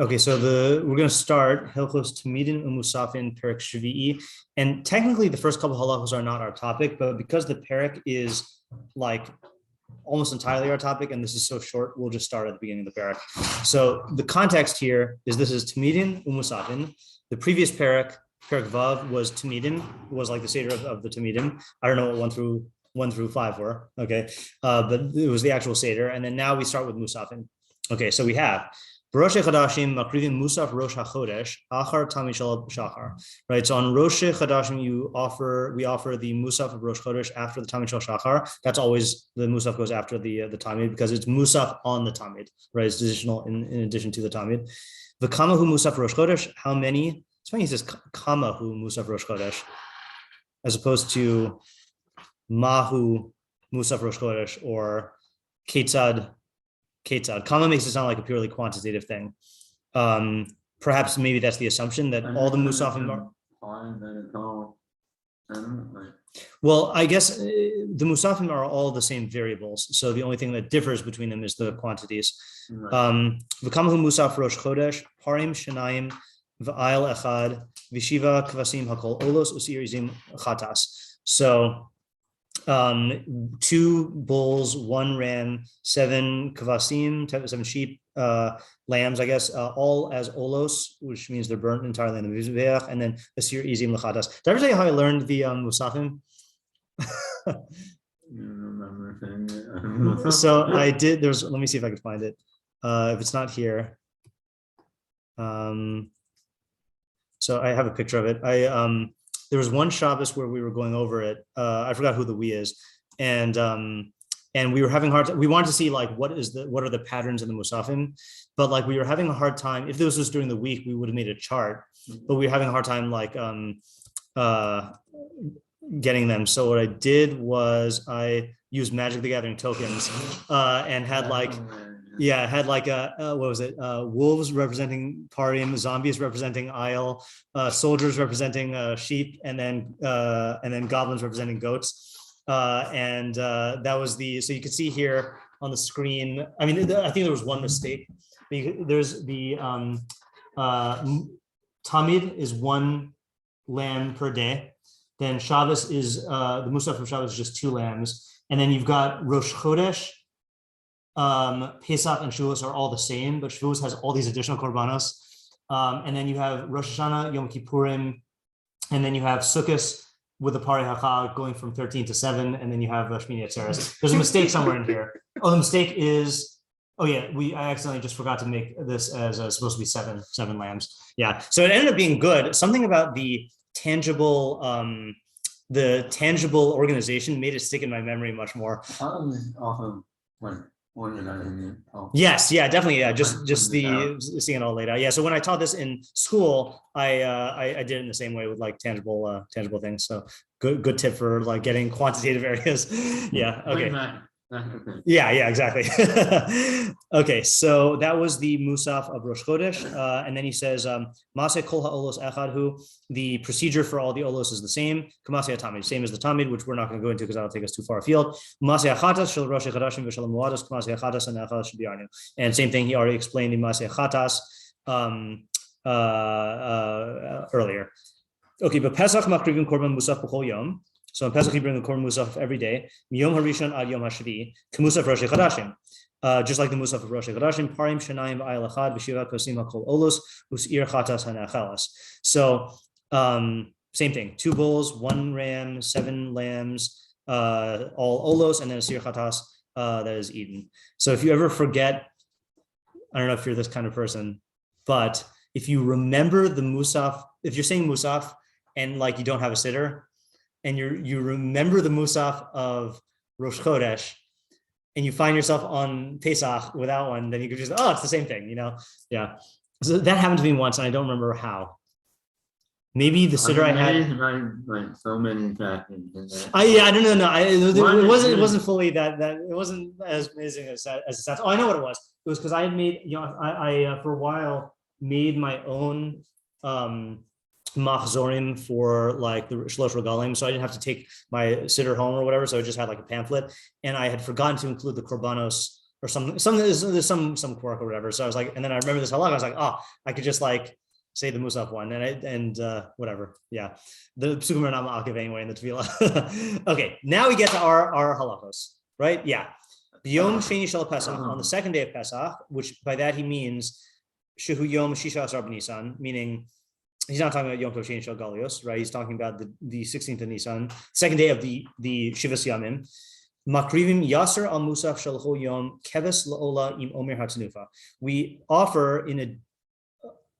Okay, so we're going to start Hilchos Temidin musafin perek shvi'i, and technically the first couple halachos are not our topic, but because the perek is like almost entirely our topic, and this is so short, we'll just start at the beginning of the perek. So the context here is this is Temidin musafin. The previous perek vav was Temidin, was like the seder of the Temidin. I don't know what one through five were. Okay, but it was the actual seder, and then now we start with musafin. Okay, so we have Rosh Chodeshim makrivim mussaf Rosh Chodesh achar tamid shachar. Right. So on Rosh Chodeshim we offer the mussaf of Rosh Chodesh after the tamid shachar. That's always the mussaf goes after the tamid because it's mussaf on the tamid. Right. It's additional in addition to the tamid. V'kamahu mussaf Rosh Chodesh. How many? It's funny he says kamahu mussaf Rosh Chodesh as opposed to mahu mussaf Rosh Chodesh or ketzad. Kama makes it sound like a purely quantitative thing. Perhaps maybe that's the assumption that all the musafim are. Well, I guess the musafim are all the same variables. So the only thing that differs between them is the quantities. V'kamahu musaf Rosh Chodesh, parim shenayim v'ayil echad v'shiva kvasim hakol olos usirizim chatas. So 2 bulls, 1 ram, 7 kvasim, 7 sheep, lambs, I guess, all as olos, which means they're burnt entirely in the mizbeach, and then asir izim lechatas. Did I ever tell you how I learned the musafim? So I did. Let me see if I can find it. If it's not here, so I have a picture of it. There was one Shabbos where we were going over it. I forgot who the we is, and we were having we wanted to see like what are the patterns in the musafim, but like we were having a hard time. If this was during the week, we would have made a chart, but we were having a hard time like getting them. So what I did was I used Magic the Gathering tokens and had like. Yeah, it had like what was it? Wolves representing parim, zombies representing iyun, soldiers representing sheep, and then goblins representing goats. And that was so you can see here on the screen. I mean, I think there was one mistake. There's the tamid is 1 lamb per day. Then Shabbos is the mussaf of Shabbos is just 2 lambs, and then you've got Rosh Chodesh. Pesach and Shavuos are all the same, but Shavuos has all these additional korbanos. And then you have Rosh Hashanah, Yom Kippurim, and then you have Sukkot with the Pari HaChag going from 13 to 7, and then you have Shmini Atzeres. There's a mistake somewhere in here. Oh, the mistake is, I accidentally just forgot to make this as supposed to be seven lambs. Yeah, so it ended up being good. Something about the tangible organization made it stick in my memory much more. Yes, yeah, definitely. Yeah, just seeing it all laid out. Yeah, so when I taught this in school, I did it in the same way with like tangible things. So good tip for like getting quantitative areas. Yeah. Okay. Yeah, exactly. Okay, so that was the musaf of Rosh Chodesh, and then he says, "Maseh kol ha'olos echadhu." The procedure for all the olos is the same. Kamaseh tamid, same as the tamid, which we're not going to go into because that'll take us too far afield. Maseh chatas shel Rosh Chodeshim v'shel muados. Kamaseh chatas and echad should be arnu. And same thing, he already explained the maseh chatas earlier. Okay, but Pesach makrivim korban musaf b'chol yom. So in Pesach, you bring the korban musaf every day. Miyom harishon ad yom hashvi, k'musaf Rosh Chodeshim. Just like the mussaf of Rosh Chodeshim, parim shenayim v'ayil echad v'shiva kvasim hakol olos usir chatas hanachelas. So same thing: 2 bulls, 1 ram, 7 lambs, all olos, and then a sir chatas that is eaten. So if you ever forget, I don't know if you're this kind of person, but if you remember the musaf, if you're saying musaf and like you don't have a siddur, and you remember the musaf of Rosh Chodesh, and you find yourself on Pesach without one, then you could just, it's the same thing, Yeah. So that happened to me once, and I don't remember how. Maybe the siddur I had. Like so many factors. I don't know. No, it wasn't fully that. It wasn't as amazing as it sounds. Oh, I know what it was. It was because I had made, I for a while made my own machzorim for like the shlosh regalim, so I didn't have to take my siddur home or whatever. So I just had like a pamphlet, and I had forgotten to include the korbanos or something. There's some quirk or whatever. So I was like, and then I remember this halachah. I was like, oh, I could just like say the mussaf one and whatever. Yeah, the psukim are not ma'akev anyway in the tefillah. Okay, now we get to our halachos, right? Yeah, Yom Sheni Shel Pesach, on the second day of Pesach, which by that he means Shehu Yom Shisha Asar B'Nisan, meaning he's not talking about Yom Tov Sheni Shel Galios, right? He's talking about the 16th of Nisan, second day of the Shivas Yamim. Makrivim Yasser al Musaf Shalcho Yom Keves Laola Im Omer Hatzanufa. We offer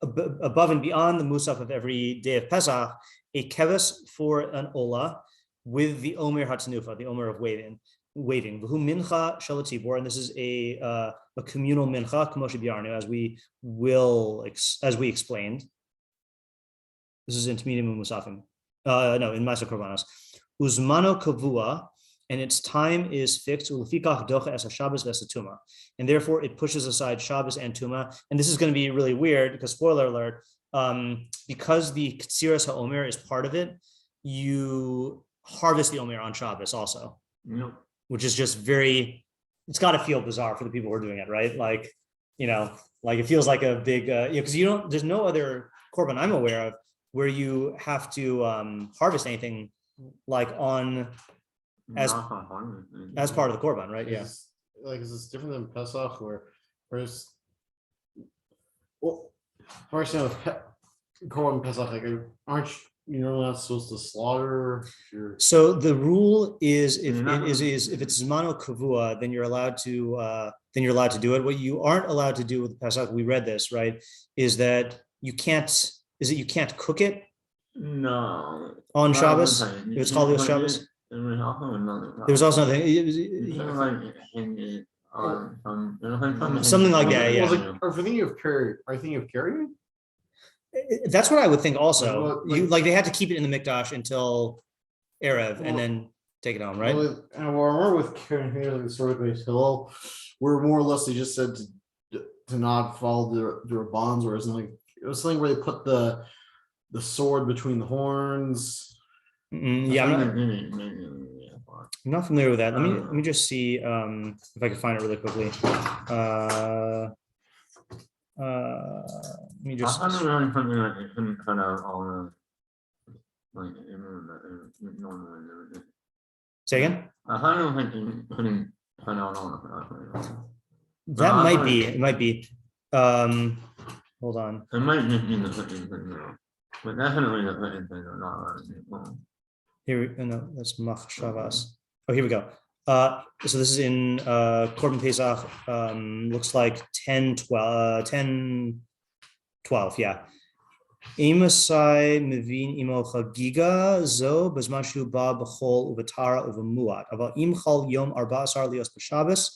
above and beyond the mussaf of every day of Pesach, a keves for an ola with the Omer Hatzanufa, the Omer of waving. V'hu mincha shel hatzibur, and this is a communal mincha, k'moshe bi'arnu, as we explained. This is in Temidin and musafim. No, in Ma'aser Korbanos. Uzmano kavua, and its time is fixed. Ulefikach docha es haShabbos v'esatuma, and therefore it pushes aside Shabbos and Tuma. And this is going to be really weird because, spoiler alert, because the Ktziras HaOmer is part of it, you harvest the Omer on Shabbos also, which is just it's got to feel bizarre for the people who are doing it, right? Like, like it feels like a big, because there's no other korban I'm aware of where you have to harvest anything like as part of the korban, right? Yeah. Like, is this different than Pesach, whereas, well, first, korban Pesach, like, aren't you're not supposed to slaughter So the rule is if it's zmano kavua, then you're allowed to do it. What you aren't allowed to do with Pesach, we read this, right, is that you can't cook it. No. On Shabbos? If it's called Shabbos? There was also another thing. Something like that, yeah. Are you thinking of carrying? That's what I would think also. They had to keep it in the mikdash until Erev and then take it home, right? Well, I remember with carrying here, like the story based Hillel, where more or less they just said to not follow the bonds, whereas it was something where they put the sword between the horns. Yeah, I'm not familiar with that. Let me just see if I can find it really quickly. Let me just. Say again? That might be. It might be. Hold on. It might be but definitely Here, no, that's machshavas. Oh, here we go. So this is in Korban Pesach. Looks like 10, 12, yeah. Imasai mevin imo chagiga zo bezmashu ba b'chol uvetara uvemuat. Aval im chal yom 14 lios b'Shabbos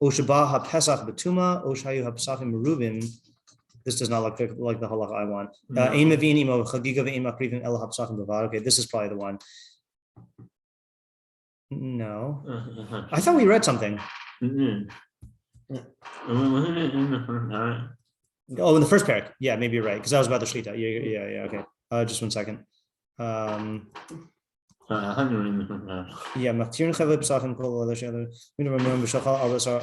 o sheba haPesach b'tuma o shayu haPesachim merubim. This does not look like the halach I want. Ein mevin imo chagiga ve'im akrivim el haPesachim b'vad. Okay, this is probably the one. No, I thought we read something. Oh, in the first parak. Yeah, maybe you're right, because that was about the shlita. Yeah. Okay. Just 1 second. Yeah, Machtir Chave Pesachim Kol Adasher. We never remember B'Shachal Abrasar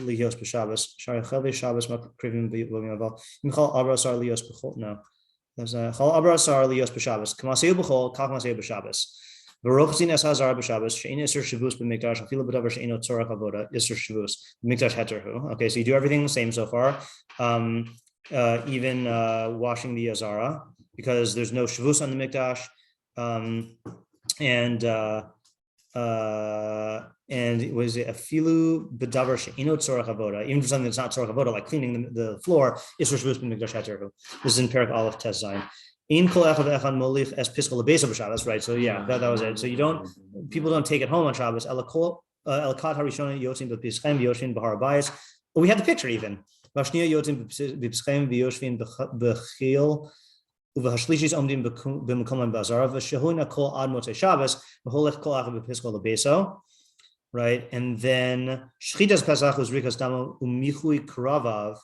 Lihos B'Shabbos. Shari Chave Shabbos Makrivim B'Yaval. Michal Abrasar Lihos B'Chol. No, there's a Chal Abrasar Lihos B'Shabbos. Kamaseu B'Chol. Kach Maseu B'Shabbos. Baruch es hazar b'Shabbos she'ein iser shavus b'mikdash afilu b'davar she'eino tzorach avoda iser shavus b'mikdash heterhu. Okay, so you do everything the same so far, even washing the azara because there's no shavus on the mikdash, and was it afilu b'davar she'eino tzorach avoda, even for something that's not tzorach avoda, like cleaning the floor, iser shavus b'mikdash heterhu. This is in Perek Aleph Tes Zayin. That's right. So yeah, that was it. So people don't take it home on Shabbos. We had the picture even. Right, and then Shchitas Pesach was Rikas Damo Umichui Kuravav.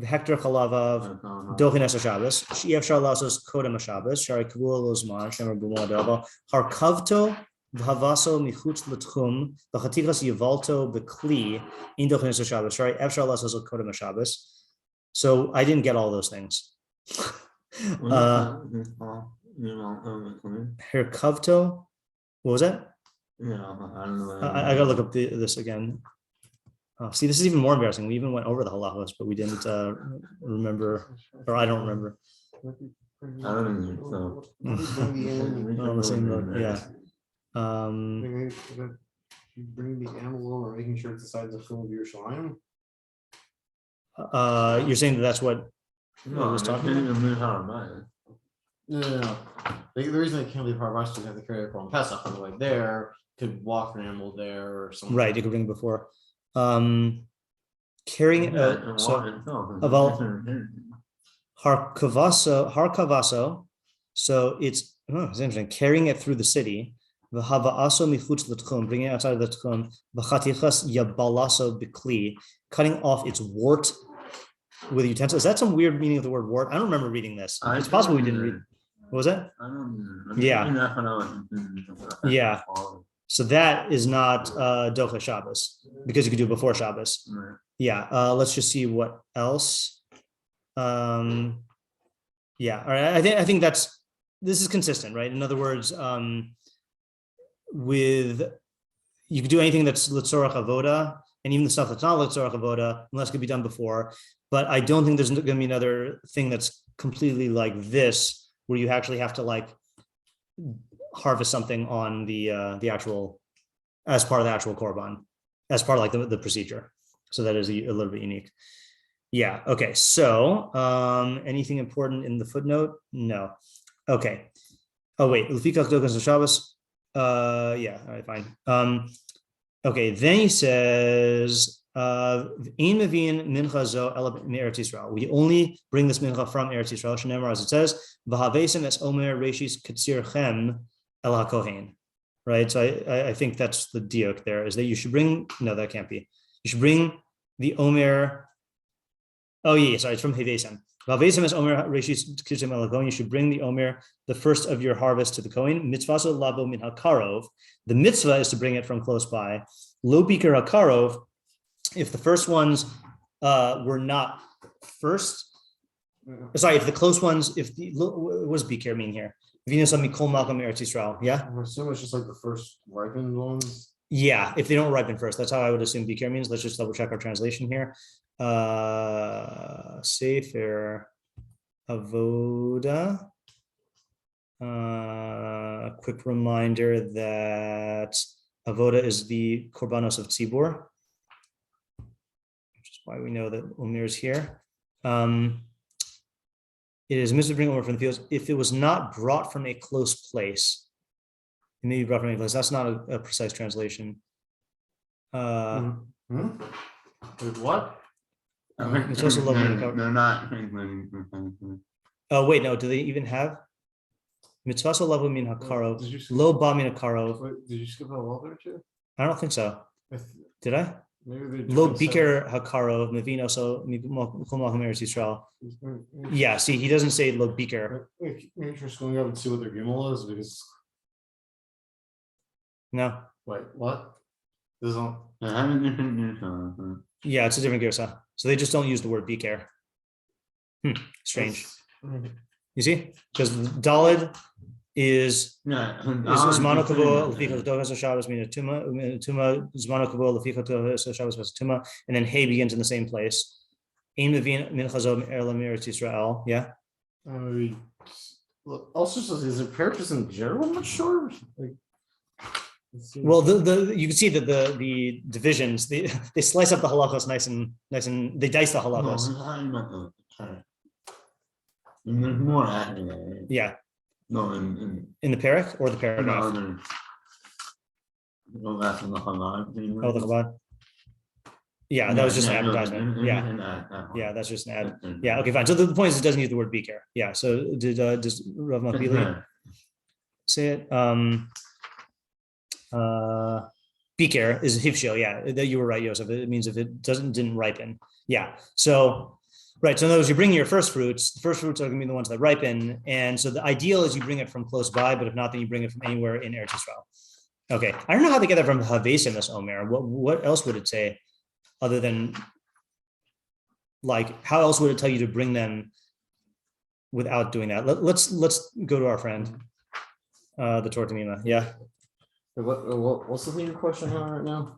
Hector Chalavav, Dochinas Shabbos, Shiev Sharlasos Kodem Shabbos, Shari Kavua Lozman, Shemer Bumodava, Harkavto, v'havaso michutz l'tchum v'chatichas yivalto b'kli in dochenes Shabbos. Sorry, efshar lasos kodem Shabbos. So I didn't get all those things. Herkavto. What was that? Yeah, I don't know. I gotta look up this again. See, this is even more embarrassing. We even went over the halachos, but we didn't remember, or I don't remember. I don't think so. On the same book, yeah. Bring the animal over, making sure it's the size of film of Yerushalayim. You're saying that's what No, was I talking can't about? even move how I'm No. The reason they can't leave Harbash is they have to carry it on Pesach on the way there, to walk an animal there or something. Right, you could bring it before. Carrying so about harkavaso. So it's interesting. Carrying it through the city. V'havaaso michutz l'tchum, bringing it outside of the tchum. V'chatichas yabalaso b'kli, cutting off its wart with utensils. Is that some weird meaning of the word wart? I don't remember reading this. It's possible we didn't read. What was that? I don't know. Yeah. Yeah. So that is not Docha Shabbos because you could do it before Shabbos. Right. Yeah. Let's just see what else. Yeah. All right. I think this is consistent, right? In other words, with you could do anything that's L'tzorach Avoda, and even the stuff that's not L'tzorach Avoda, unless it could be done before. But I don't think there's going to be another thing that's completely like this, where you actually have to like harvest something on the actual, as part of the actual korban, as part of like the procedure. So that is a little bit unique. Yeah. Okay. So anything important in the footnote? No. Okay. Oh wait. Lefikach dokas Shabbos. Yeah. All right. Fine. Okay. Then he says, we only bring this mincha from Eretz Yisrael. Shenemar, as it says, v'havesem es Omer reishis katzirchem el hakohen. Right. So I think that's the diuk there, is that you should bring. No, that can't be. You should bring the Omer. Oh yeah, sorry, it's from Havesem. V'havesem es Omer reishis katzirchem el hakohen. You should bring the Omer, the first of your harvest, to the Kohen. Mitzvaso labo min hakarov. The mitzvah is to bring it from close by. Lo biker hakarov. If the first ones were not first, sorry, if the close ones, what does bikir mean here? Yeah? I assume it's just like the first ripened ones. Yeah, if they don't ripen first, that's how I would assume bikir means. Let's just double check our translation here. Sefer Avoda. Quick reminder that Avoda is the korbanos of tzibur. Why we know that Omer is here. It is mitzvah to bring Omer from the fields if it was not brought from a close place. It may be brought from a place. That's not a precise translation. With what? It's also low. They're not. Oh wait, no. Do they even have mitzvah level min hakarov? Lo ba min hakarov. Did you skip a level there too? I don't think so. Did I? Maybe Lo biker hakarov mevino so mikumachim Eretz Yisrael. Yeah, see, he doesn't say lo biker. Maybe just going up and see what their gimel is, because No. wait, what? This is on. Yeah, it's a different gersa. So they just don't use the word biker. Strange. You see, because Dalid is Zmano Kavod Lefichot Dochas Shabbos Mina Tuma Zmano Kavod Lefichot Dochas Shabbos Tuma, and then Hey begins in the same place. Ein Mevin Minchazot Elam Eretz Yisrael. Yeah. Also, is it prayer just in general? I'm not sure. Well, you can see that the divisions they slice up the halachos nice and they dice the halachos. There's more accurate. Yeah. No, in the parak or the paragraph? No, that's in the Chabad. Oh, the Chabad. Yeah, that was just an advertisement. Yeah, that's just an ad. Yeah, okay, fine. So the point is, it doesn't use the word biker. Yeah. So does Rav Makbili say it? Biker is hivshil. Yeah, that you were right, Yosef. It means if it didn't ripen. Yeah. So. Right. So in other words, you bring your first fruits. The first fruits are going to be the ones that ripen. And so the ideal is you bring it from close by, but if not, then you bring it from anywhere in Eretz Yisrael. Okay, I don't know how they get that from Havesem as Omer. What else would it say other than like how else would it tell you to bring them without doing that? Let's go to our friend, the Torah Temima. Yeah. What's the thing your question on right now?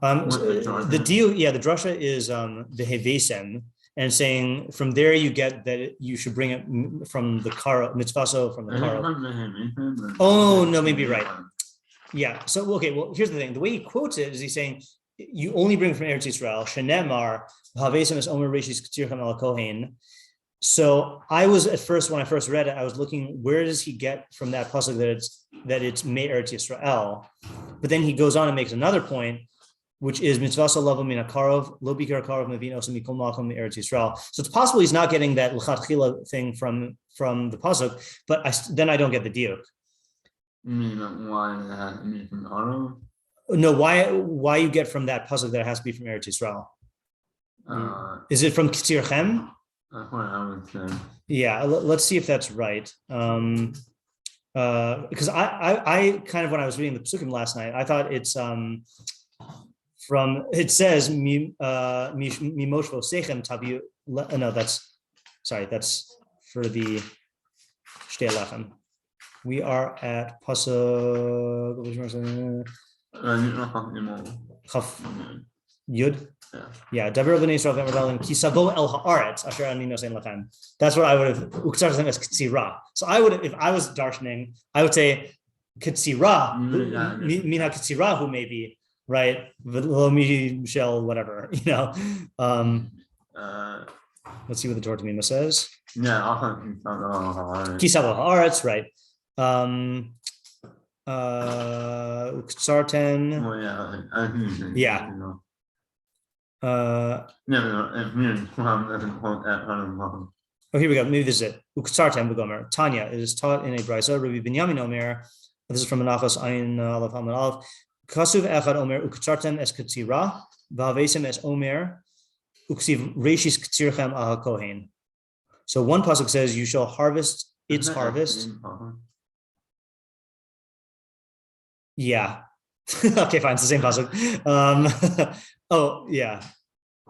The deal, yeah, the drasha is the Havesem, and saying from there you get that you should bring it from the karo mitzvaso from the karo. Oh no, maybe right. Yeah. So okay. Well, here's the thing. The way he quotes it is he's saying you only bring from Eretz Yisrael. Shenemar Havesem es Omer Rishis K'tirchem al Kohen. So I was at first when I first read it, I was looking where does he get from that pasuk that it's Me Eretz Yisrael, but then he goes on and makes another point, which is mitzvasa lava min akarov lo bikar akarov mevinos mikol malcham Eretz Yisrael. So it's possible he's not getting that l'chatchila thing from the pasuk, but then I don't get the diuk. No, why you get from that pasuk that it has to be from Eretz Yisrael? Is it from K'tirchem? Yeah, let's see if that's right. Because I kind of when I was reading the Pesukim last night, I thought it's from it says mimoshvo sechem tabu. No, that's for the shtei lechem. We are at pasuk chaf yud. Yeah, David b'nei Yisrael v'Emerdalim kisavo el haaretz asher ani nosein lachem. That's what I would have uktzartem as k'tzira. So I would, if I was darshaning, I would say k'tzira mina k'tzira who maybe right v'lo Michel whatever you know. Let's see what the Torah Temima says. Yeah, Kisavo haaretz right. Uktzartem. Yeah. Oh, here we go. Maybe this is it. Uktzartem b'gomer. Tanya, it is taught in a brisa. Rabbi Binyamin Omer. This is from Menachos Ayin Aleph Hamad Aleph. Kasuv echad Omer uktzartem es k'tzira v'havesem es Omer uksiv reishis k'tzirchem aha kohen. So one pasuk says you shall harvest its harvest. Yeah. Okay, fine. It's the same pasuk. Oh yeah.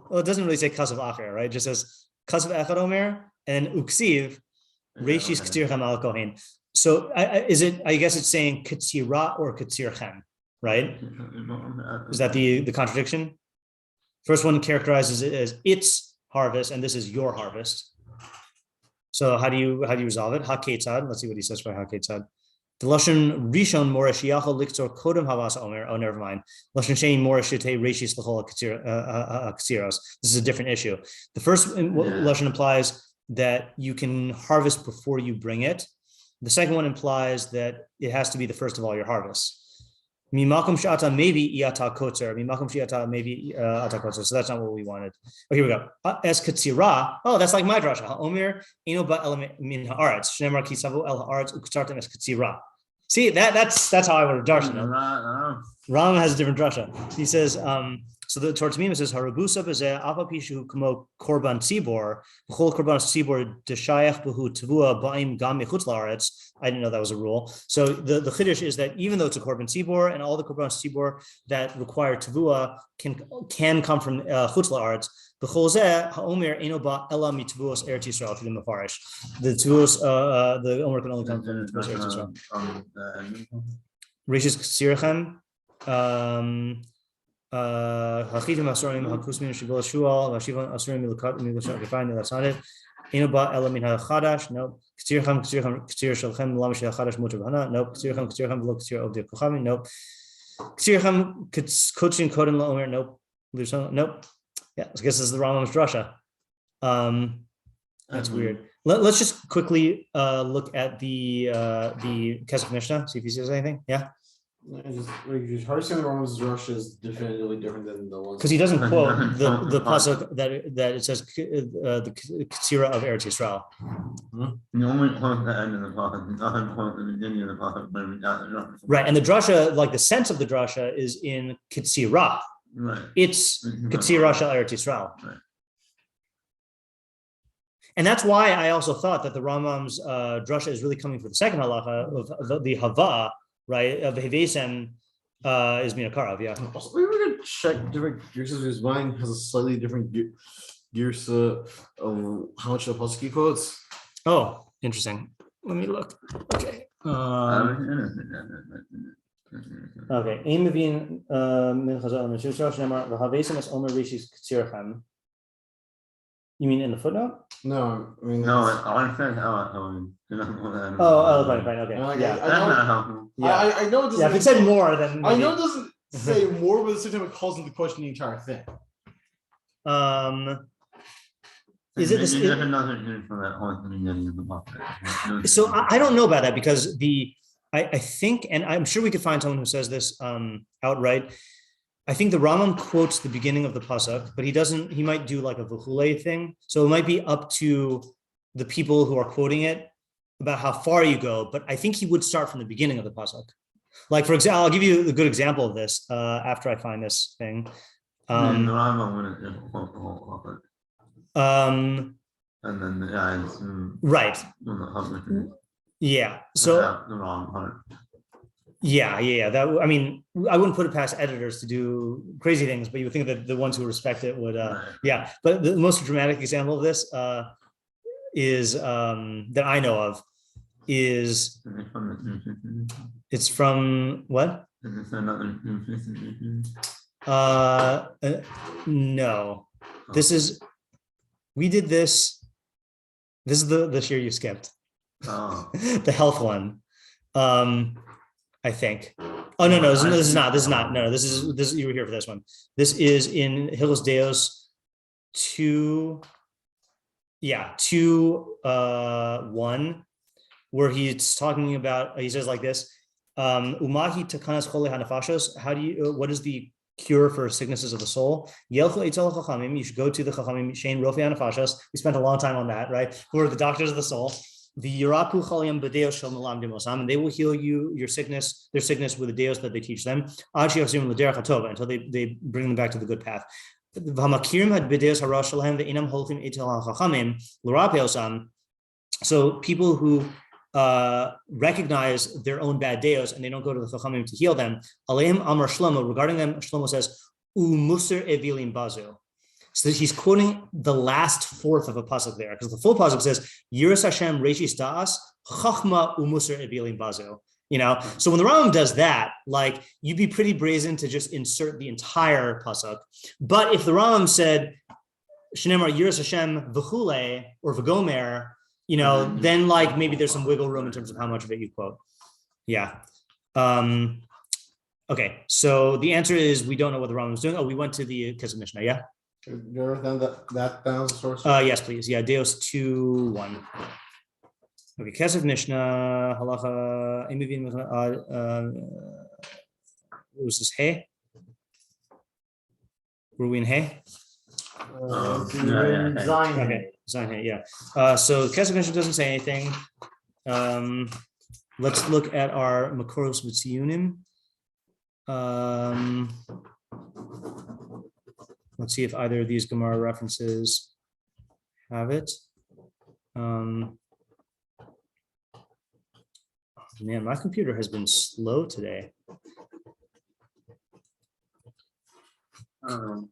Well, it doesn't really say kasav acher, right? It just says kasav echad Omer and uksiv reishis k'tzirchem al kohen. So is it? I guess it's saying k'tzira or k'tzirchem, right? Is that the contradiction? First one characterizes it as its harvest, and this is your harvest. So how do you resolve it? Ha ketzad. Let's see what he says for ha ketzad. The lashon rishon mora shiachol liktor kodem havas Omer. Oh, never mind. Lashon shein mora shitei reishis l'chol k'tziros. This is a different issue. The first lashon implies that you can harvest before you bring it. The second one implies that it has to be the first of all your harvests. Mimakom shata maybe iata kotzer. Mimakom shiata maybe ata kotzer. So that's not what we wanted. Oh, here we go. Es katzira. Oh, that's like my drasha. Omer eno ba element min haaretz. Shnemar kisavo el haaretz uktzartem es katzira. See, that's how I would have darshan. Rambam has a different drasha. He says, so the Torah Temima says, Harabusa b'zeh afa pishu kamo korban tzibor, b'chol korban tzibor deshayach b'hu tavua ba'im gam mechutz la'aretz. I didn't know that was a rule. So the chiddush is that even though it's a korban tzibor and all the korban tzibor that require tavua can come from chutz la'aretz, b'chol zeh ha'omer eno ba ela mitavus eretz Yisrael to the mafarish. The tavus, the omer can only come from tavus eretz Yisrael. Rishis ksirchem. Hachitim asurim hakusmin shibol shual vashivan asurim milukat fine. That's not it. Enoba elamin hachadash. Nope. K'tirchem k'tir shalchem lamish hachadash mutar b'hana. Nope. K'tirchem v'lo k'tir of the kochavim. Nope. K'tirchem k'tzin kodin la'omer. Nope. Nope. Yeah, I guess this is the Rambam's drasha. That's weird. Let's just quickly look at the Kesef Mishnah. See if he says anything. Yeah. Just hard saying the Rambam's drasha is definitively different than the ones because he doesn't quote the pasuk that it says the Ketzira of Eretz Yisrael. Right, and the drasha, like the sense of the drasha, is in Ketzira. Right. It's Ketzira shel Eretz Yisrael. Right. And that's why I also thought that the Rambam's drasha is really coming for the second halacha of the hava. Right, of Hevesem is minakarav, yeah. Also, we were gonna check different gears because mine has a slightly different gears of how much the pasuk quotes. Oh, interesting. Let me look. Okay. Okay. Ein mevin min chazal meshusha shnemar v'havesim es omer rishis k'tzirchem. You mean in the footnote? No, I mean No, I said, Fine. Okay. Like, Yeah. I know it doesn't. Yeah. If it said more, then I maybe. know it doesn't say more, but at the same time it calls into question the entire thing. Is it this? So I don't know about that because I think, and I'm sure we could find someone who says this outright. I think the Rambam quotes the beginning of the pasuk, but he might do like a v'chulei thing. So it might be up to the people who are quoting it about how far you go. But I think he would start from the beginning of the pasuk. Like, for example, I'll give you a good example of this after I find this thing. And then Right. Yeah. So yeah. That, I mean, I wouldn't put it past editors to do crazy things, but you would think that the ones who respect it would. Yeah. But the most dramatic example of this is that I know of is it's from what? No. This is. We did this. This is the shiur you skipped. Oh. The health one. I think. Oh no, this is not. No, this is you were here for this one. This is in Hilchos Deos 2. Yeah, 2:1, where he's talking about. He says like this. Umahi takanas chole hanafashos. What is the cure for sicknesses of the soul? You should go to the chachamim. Shein rofi hanafashos. We spent a long time on that, right? Who are the doctors of the soul? The Yiraku Chalyam Badeo Shel Malam Dimosam, and they will heal you their sickness with the deos that they teach them. Until they bring them back to the good path. So people who recognize their own bad deos and they don't go to the chachamim to heal them. Aleim Amar Shlomo, regarding them, Shlomo says, "Musar evilim bazu." So he's quoting the last fourth of a pasuk there, because the full pasuk says, "Yiras Hashem reishis da'as chachma umusar evilim bazu." You know, so when the Rambam does that, like, you'd be pretty brazen to just insert the entire pasuk. But if the Rambam said, "Shneimar Yiras Hashem v'chule" or v'gomer, you know, then like maybe there's some wiggle room in terms of how much of it you quote. Yeah. Okay. So the answer is we don't know what the Rambam is doing. Oh, we went to the Kesef Mishnah. Yeah. You ever found that as a source? Yes, please. Yeah, Deos 2:1. Okay, Kesef Mishnah, halacha, what was this? Hey? Were we in Hey? Zion. Okay, Zion Hey, yeah. So Kesef Mishnah doesn't say anything. Let's look at our Makoros with Tzionim. Let's see if either of these Gemara references have it. Man, my computer has been slow today. Uh-oh.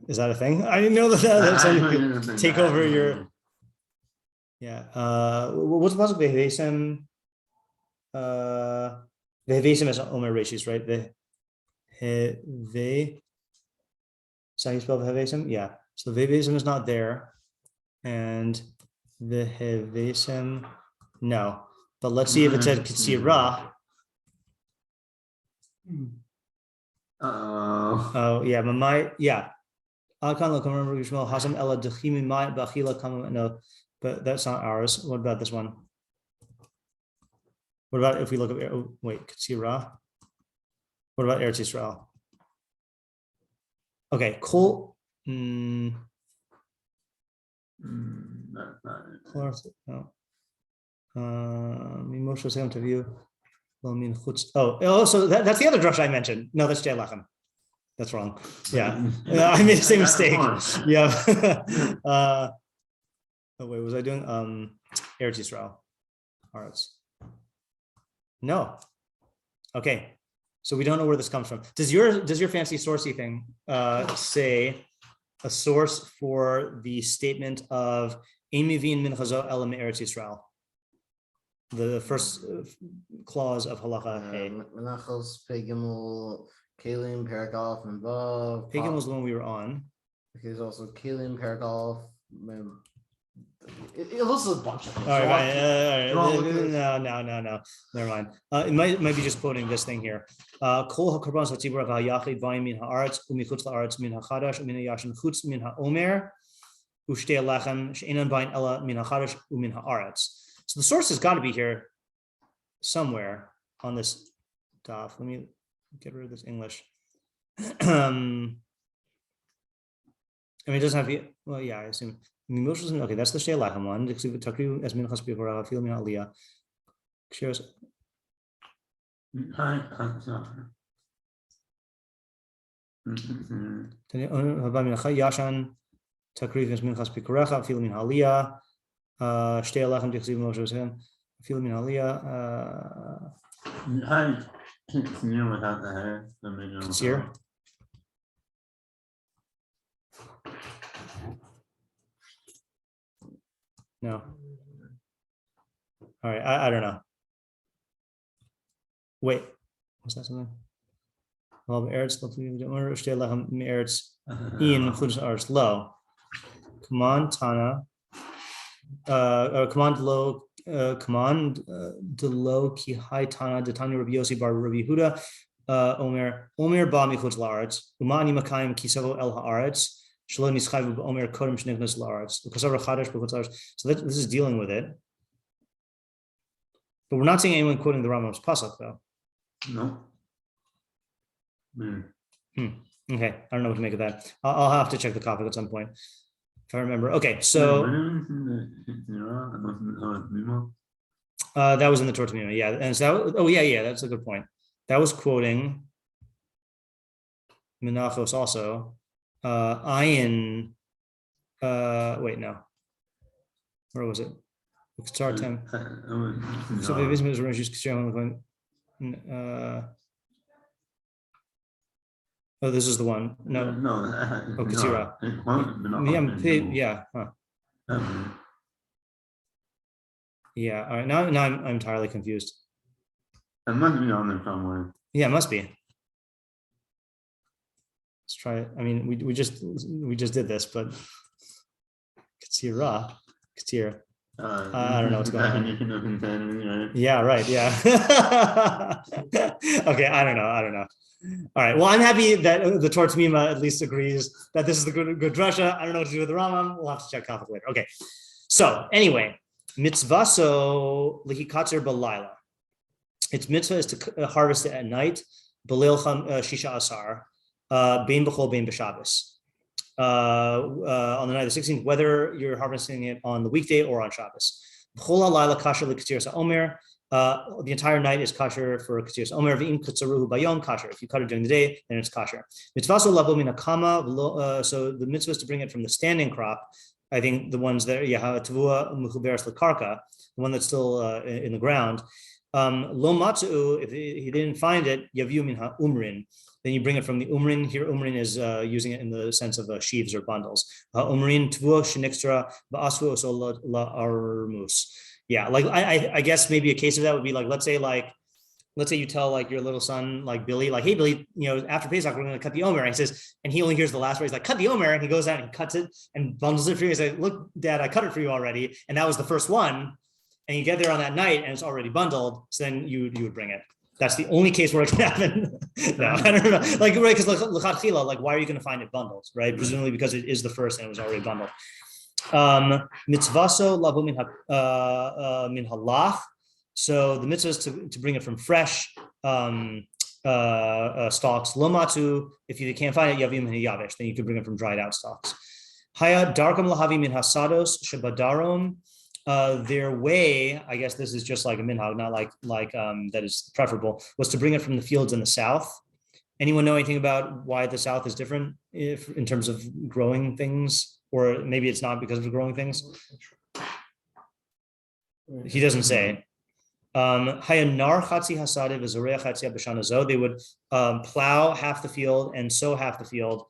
Is that a thing? I didn't know that something could take over your... Yeah. What's the possible Vehevesem? Vehevesem is Omer Reshis, right? So you spell Vehevesem? Yeah. So the Vehevesem is not there. And the Vehevesem, no. But let's see if it said Ketzirah. Oh yeah, yeah. No, but that's not ours. What about this one? What about if we look at, oh, wait, Ketzirah? What about Eretz Yisrael? Okay, cool. No. Oh, so that's the other drush I mentioned. No, that's Jay Lachem. That's wrong. Yeah, I made the same mistake. Yeah. Oh wait, was I doing Eretz Yisrael? All right. No. Okay. So we don't know where this comes from. Does your fancy sourcey thing say a source for the statement of Emivin min chazo elam eretz Yisrael? The first clause of halacha hey. Menachos pegimul kalim paragof and vav. Pegim was the one we were on. There's also kalim paragof. It lists a bunch of things. All right, no. Never mind. It might be just quoting this thing here. Kol hakorbanos hatzibur v'hayachid v'ayim min haaretz u'michutz la'aretz min hachadash u'min hayashin chutz min haomer u'shtei lechem she'enan bayin ela min hachadash u'min haaretz. So the source has got to be here somewhere on this daf. Let me get rid of this English. I mean, it doesn't have to be. Well, yeah, I assume. Okay, that's the Shtei Lechem one. Yashan Takriv is Minchas Pikorecha, Fil Min Aliyah, Shtei Lechem Dichsiv Moshe, Fil Min Aliyah. Without the hair. Katsir. No. All right, I don't know. Wait, was that something? Well, Eretz iyun includes ours low. Command Tana. Command low. Command the low ki high Tana Detanya Rabbi Yossi bar Rabbi Yehuda. Omer ba michutz la'aretz. Umani makayim kisavo el haaretz. So this is dealing with it, but we're not seeing anyone quoting the Rambam's Pesach though. No. Okay, I don't know what to make of that. I'll have to check the topic at some point if I remember. Okay, so that was in the Torah Temidin, yeah, and so that's a good point. That was quoting Menachos also. Iyun, wait, no. Where was it? Start time. So the business oh, this is the one. No. Oh, Katsira. Yeah. Huh. Yeah. All right. Now I'm entirely confused. It must be on there somewhere. Yeah, it must be. Let's try it. I mean, we just did this, but Katsira. I don't know what's going on. Yeah, right. Yeah. Okay, I don't know. All right. Well, I'm happy that the Torah Temidin at least agrees that this is the good drasha. I don't know what to do with the Rambam. We'll have to check topic later. Okay. So anyway, mitzvaso lihikatzir b'layla. Its mitzvah is to harvest it at night. Belil shisha asar. Bein b'chol bein b'Shabbos. On the night of the 16th, whether you're harvesting it on the weekday or on Shabbos. B'chol ha'layla kasher l'katziras Omer. The entire night is kasher for katziras Omer. V'im katzaruhu bayom kasher. If you cut it during the day, then it's kasher. Mitzvaso lavo min hakama. So the mitzvah is to bring it from the standing crop. I think the ones that tavua mechuberes lekarka, the one that's still in the ground. Lo matzu, if he didn't find it, yaviu min ha'umrin. Then you bring it from the umrin. Here, umrin is using it in the sense of sheaves or bundles. Umrin tvua shenixtra ba'asvu oso la armus. Yeah, like I guess maybe a case of that would be like, let's say you tell like your little son, like Billy, like, hey Billy, after Pesach we're going to cut the Omer. And he says, and he only hears the last word. He's like, cut the Omer, and he goes out and he cuts it and bundles it for you. He's like, look, Dad, I cut it for you already, and that was the first one. And you get there on that night and it's already bundled. So then you would bring it. That's the only case where it can happen. No, I don't know. Like, right, because like, why are you going to find it bundled, right? Presumably because it is the first and it was already bundled. Mitzvaso lavu min halach. So the mitzvah is to bring it from fresh stalks. Lomatu, if you can't find it, yavim min yavish, then you can bring it from dried out stalks. Haya darkam lahavi min hasados shabadarom. Their way, I guess this is just like a minhag, not like that is preferable, was to bring it from the fields in the south. Anyone know anything about why the south is different in terms of growing things? Or maybe it's not because of growing things? He doesn't say. Hayanar chatzi hasade v'zoreach chatzi b'shana zo. They would plow half the field and sow half the field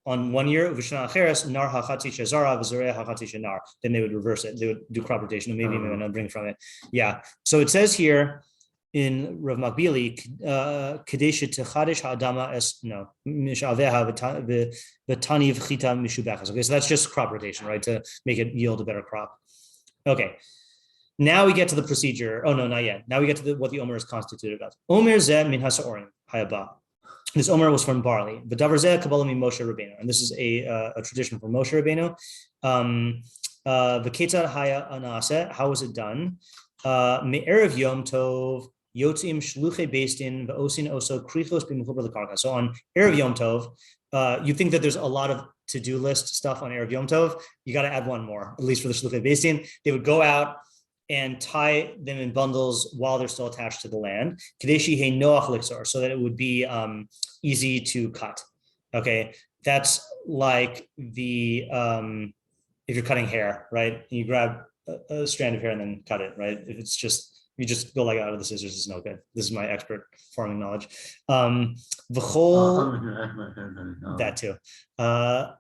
on 1 year. V'shana acheres nar hachatzi shezara v'zoreach hachatzi shenar. Then they would reverse it. They would do crop rotation. Maybe I'm going to bring from it. Yeah. So it says here in Rav Makbili, Kadesh Techadesh Ha'adama es no Mishaveha v'tani v'chita mishubechas. Okay, so that's just crop rotation, right? To make it yield a better crop. Okay. Now we get to the procedure. Oh no, not yet. Now we get to what the Omer is constituted of. Omer zeh min hasaorim hayaba. This Omer was from barley. V'davar zeh kabbalah mi Moshe Rabbeinu, and this is a tradition from Moshe Rabbeinu. V'ketzad haya anase. How was it done? Me'erev yom tov. Yotzim shluchei beistin v'osin oso krichos b'mechubar l'karka. So on Erev Yom Tov, you think that there's a lot of to-do list stuff on Erev Yom Tov. You got to add one more, at least for the shluchei beistin. They would go out and tie them in bundles while they're still attached to the land, kadeshi he noach liksor, so that it would be easy to cut. Okay, that's like the if you're cutting hair, right? You grab a strand of hair and then cut it, right? If it's just you just go like out of the scissors, it's no good. This is my expert farming knowledge. The whole that too. Yeah,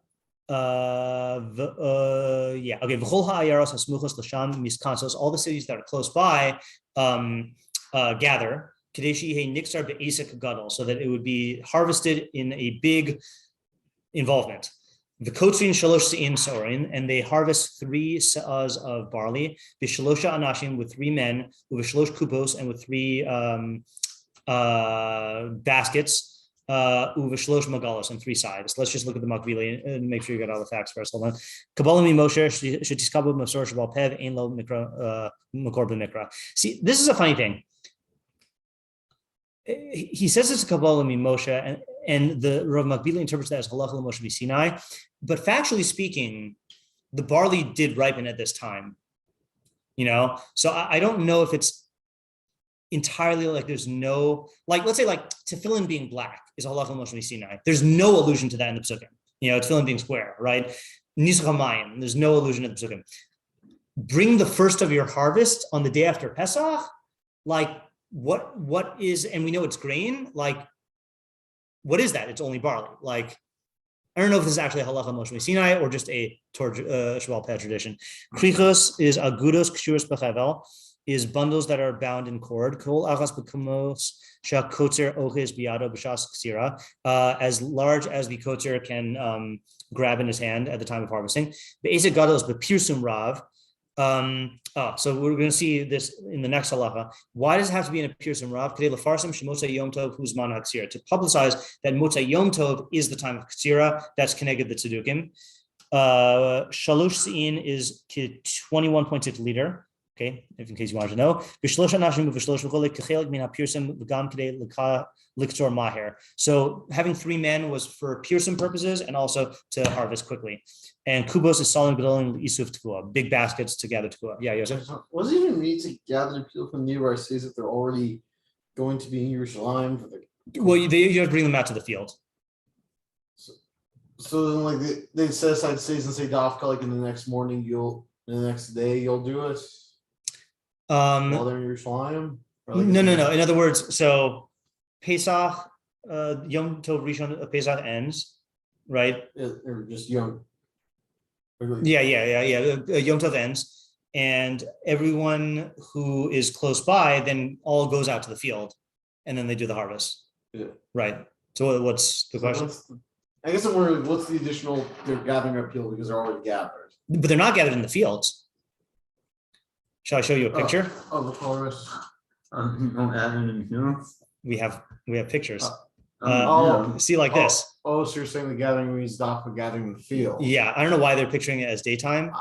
okay. V'chol ha'ayaros hasmuchos l'sham miskansos. All the cities that are close by gather kadeshi he nixar be'asik gadol, so that it would be harvested in a big involvement. The kotzin shalosh se'in sorin, and they harvest 3 se'as of barley. The shalosha anashim, with 3 men, with shalosh kubos, and with 3 baskets. Uva shlosh magalos, and 3 sides. Let's just look at the Makbili and make sure you got all the facts first. Hold on. Kabbalah mi Moshe shetiskabu masor shabal pev ein lo mikra makor b'mikra. See, this is a funny thing. He says it's a Kabbalah mi Moshe, and the Rav Makbili interprets that as halacha l'Moshe b'Sinai. But factually speaking, the barley did ripen at this time. You know, so I don't know if it's entirely like there's no, like, let's say like tefillin being black is halacha l'Moshe b'Sinai. There's no allusion to that in the Pesukim. You know, tefillin being square, right? Nisach hamayim, there's no allusion to the Pesukim. Bring the first of your harvest on the day after Pesach, like what is, and we know it's grain, like what is that? It's only barley. Like, I don't know if this is actually a halacha Moshe Sinai or just a Shmuel Peh tradition. Krichos is agudos kshuros b'chavel, is bundles that are bound in cord. Kol achas b'kumos shakotzer oches biyado b'shas ksira, as large as the kotzer can grab in his hand at the time of harvesting. Be'ezek gados b'pirsum rav. So we're going to see this in the next halacha. Why does it have to be in a pirsum rav? To publicize that Motzei Yom Tov is the time of Katsira. That's connected the Tzedukim. Shalosh Sein is 21.6 liter. Okay, if in case you wanted to know. So having 3 men was for pirsum purposes and also to harvest quickly. And kubos is salim gedolim isuf tekua, big baskets to gather tekua. Yeah, Yosef. Was it even need to gather people from nearby cities if they're already going to be in Yerushalayim? Well, you have to bring them out to the field. So then, like they set aside cities and say dafka, like in the next morning, the next day you'll do it. While they're in Yerushalayim? Like No. In other words, so Pesach, Yom Tov Rishon Pesach ends, right? Or just Yom. Yeah. Yom Tov ends, and everyone who is close by then all goes out to the field, and then they do the harvest. Yeah. Right. So what's the question? I guess I'm wondering what's the additional? They're gathering up people because they're already gathered. But they're not gathered in the fields. Shall I show you a picture? Of the forest. We have pictures. Yeah. See, like this. Oh, so you're saying the gathering means dafka gathering in the field? Yeah, I don't know why they're picturing it as daytime.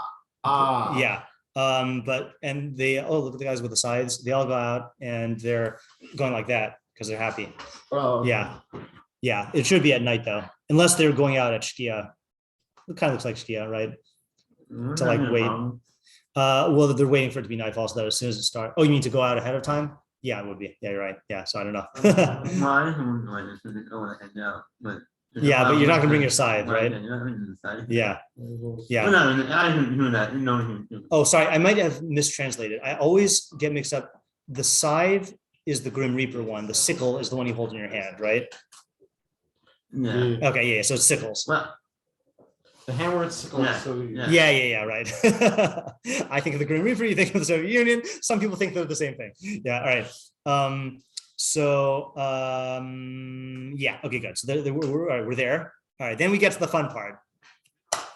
Yeah. But they look at the guys with the scythes. They all go out and they're going like that because they're happy. Oh. Yeah. It should be at night though, unless they're going out at shkia. It kind of looks like shkia, right? To like wait. Well, they're waiting for it to be nightfall so that as soon as it starts. Oh, you mean to go out ahead of time? Yeah, it would be. Yeah, you're right. Yeah, so I don't know. Yeah, but you're not gonna bring your scythe, right? Yeah. Oh, sorry, I might have mistranslated. I always get mixed up the scythe is the Grim Reaper one. The sickle is the one you hold in your hand, right? Yeah. Okay, yeah. So it's sickles. Well, The hammer and sickle. Yeah, So yeah. Yeah, right. I think of the Grim Reaper, you think of the Soviet Union. Some people think they're the same thing. Yeah, all right. Yeah, okay, good. So we're there. All right, then we get to the fun part.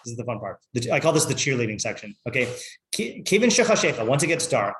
This is the fun part. I call this the cheerleading section. Okay. Kevin Shechashecha, once it gets dark.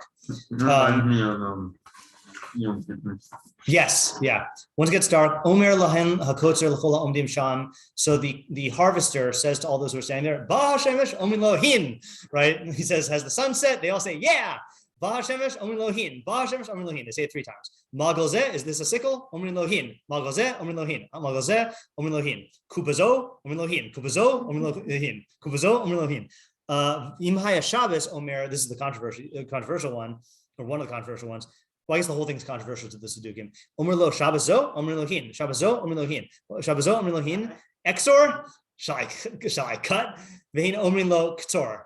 Yes, yeah. Once it gets dark, Omer lahen hakotzer l'chola omdim sham. So the harvester says to all those who are standing there, Ba shemesh omin lohin, right? He says, has the sun set? They all say, yeah. Ba shemesh omin lohin. Ba shemesh omin lohin. They say it 3 times. Magalzeh, is this a sickle? Omin lohin. Magalzeh, omin lohin. Magalzeh, omin lohin. Kubazo, omin lohin. Kubazo, omin lohin. Kubazo, omin lohin. Imhaya Shabbos, Omer, this is the controversial one, or one of the controversial ones. Well, I guess the whole thing is controversial to this Sudukim. Omer lo Shabbazo, Omer lohin. Shabbazo, Omer lohin. Shabbazo, Omer lohin. Exor, shall I cut? Vehin Omer lo ktor,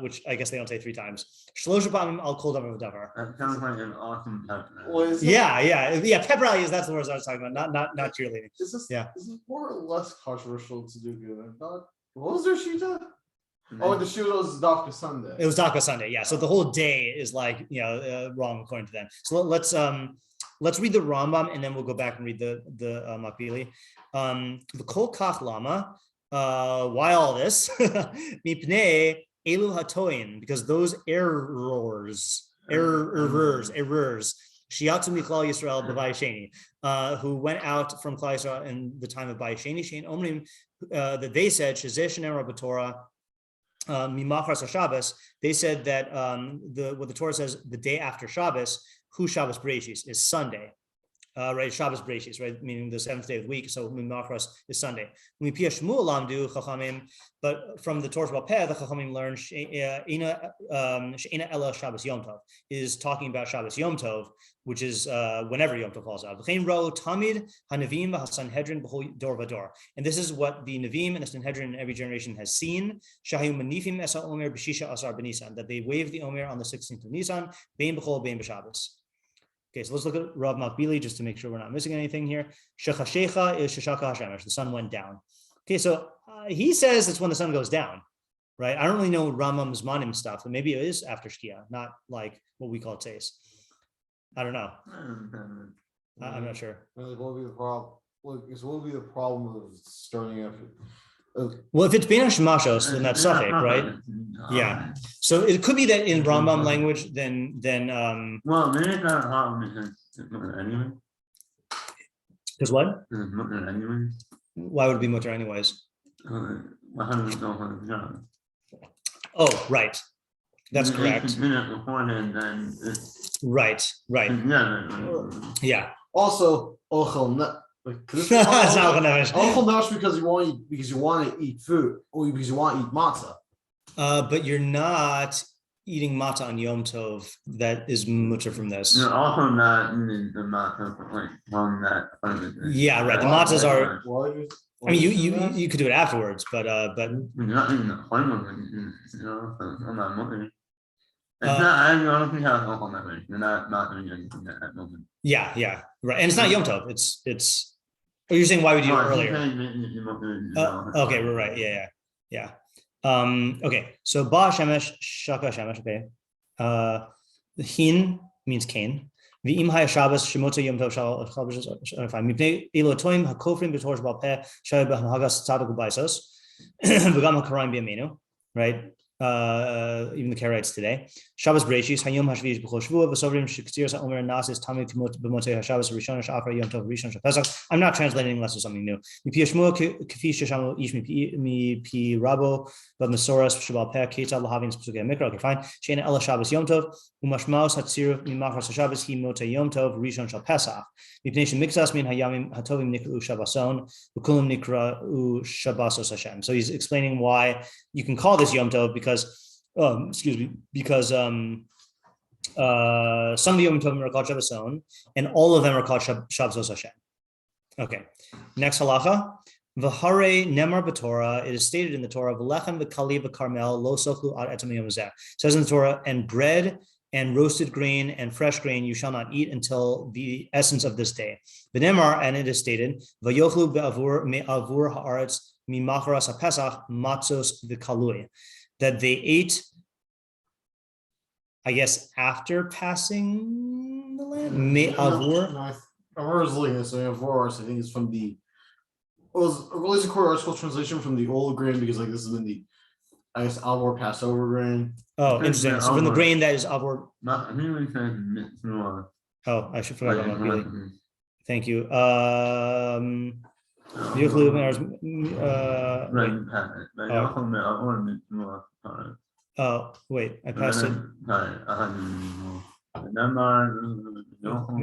which I guess they don't say 3 times. Shlosh ba'amim al kol davar v'davar. That sounds like an awesome pepper. Yeah. Pep rally is, that's the words I was talking about. Not cheerleading. Is this Yeah. Is this more or less controversial to do good? I thought. What was their shita? Oh, the shita was Dafka Sunday. It was Daka Sunday, yeah. So the whole day is like, wrong according to them. So let's read the Rambam and then we'll go back and read the Makbili. The Kol Kach Lama. Why all this? Mipnei Elu Hatoin, because those errors, Shiatsu Miklal Yisrael B'Vai Sheni, who went out from Klal Yisrael in the time of Bai Sheni, Shein Omrim, that they said Shezeh Shenemar B'Torah. Mimachar Shabbos, they said that what the Torah says the day after Shabbos, who Shabbos Berachos is Sunday, right? Shabbos Berachos, right? Meaning the 7th day of the week. So Mimachar is Sunday. But from the Torah Baal Peh, the Chachamim learned She'ena Ela Shabbos Yom Tov is talking about Shabbos Yom Tov, which is whenever Yom Tov falls out. And this is what the Nevi'im and the Sanhedrin in every generation has seen. That they wave the Omer on the 16th of Nisan. Okay, so let's look at Rav Makbili just to make sure we're not missing anything here. Shechashecha is Sheshaka Hashemesh, the sun went down. Okay, so he says it's when the sun goes down, right? I don't really know Rambam's Manim stuff, but maybe it is after Shkia, not like what we call Tzeis. I don't know. I'm not sure. What will be the problem? What will be the problem of starting after? Well, if it's Bein HaShemashos, then that's Suffolk, right? Yeah. So it could be that in Rambam language, then well, maybe it's not a problem because it's mutter anyway. Because what? It's mutter anyway. Why would it be mutter anyways? How does it go for the job? Oh, right. That's correct. If it's beforehand, then it's Right. Yeah. Also, Ochel Nut. It's not gonna Ochel Nut because you want to eat food, or because you want to eat matzah. But you're not eating matzah on Yom Tov. That is mutter from this. you're also not eating the matzah like on that part of it. Yeah, right. The matzahs are. Why? I mean, you could do it afterwards, but You're not eating the whole of it, I'm not muttering. It's not, I honestly have no on that way. You're not doing anything at that moment. yeah, right. And it's not Yom Tov. It's. Oh, you're saying why would you do it earlier? Okay, we're right. Yeah. Okay, so Ba Shemesh Shaka Shemesh. Okay, Hin means Cain. V'im haya Shabbos shemotza Yom Tov shal mipnei elotoim hakofrim b'torah Baal Peh shaya b'hagas tzadok u'baisos v'gam hakarim b'yameinu. Right. Even the Karaites today. Shabbos Berachos Hayom Hashvish B'chol Shvua V'Sovrim Shektiras HaOmer Nasis Tamid B'Motzei HaShabbos Rishon Sha'afra Yom Tov Rishon Pesach. I'm not translating unless there's something new. Mipi Yishmua Kafi Sheshamu Ish Mipi Rabo B'Mesoras Shabal Peh Ketzad L'Havin Spesukei Mikra. Okay, fine. She'ena Ela Shabbos Yom Tov Umashmaos Hatzir Mimachras HaShabbos Hi Motzei Yom Tov Rishon Shal Pesach. Mipnei Shemikzas Min Hayamim Hatovim Nikru Shabbason V'Kulam Nikra Shabbasos Hashem. So he's explaining why you can call this Yom Tov because some of the Yom Tovim are called Shabbason, and all of them are called Shabbos Hashem. Okay, next halacha. V'harei nemar b'Torah. It is stated in the Torah. V'lechem v'kali v'karmel lo sochlu ad etam yom hazeh. Says in the Torah, and bread and roasted grain and fresh grain you shall not eat until the essence of this day. V'nemar, and it is stated, Vayochlu be'avur me'avur haaretz mimacharas haPesach matzos v'kalui, that they ate, I guess, after passing the land. Me'avur. I was looking at saying avur. I think it's from the. Well, at least a core article translation from the old grain, because like this has been the, I guess, avur Passover grain. Oh, interesting. So from the grain that is avur. Oh, I should forget about really. Thank you. Oh, wait, I passed it.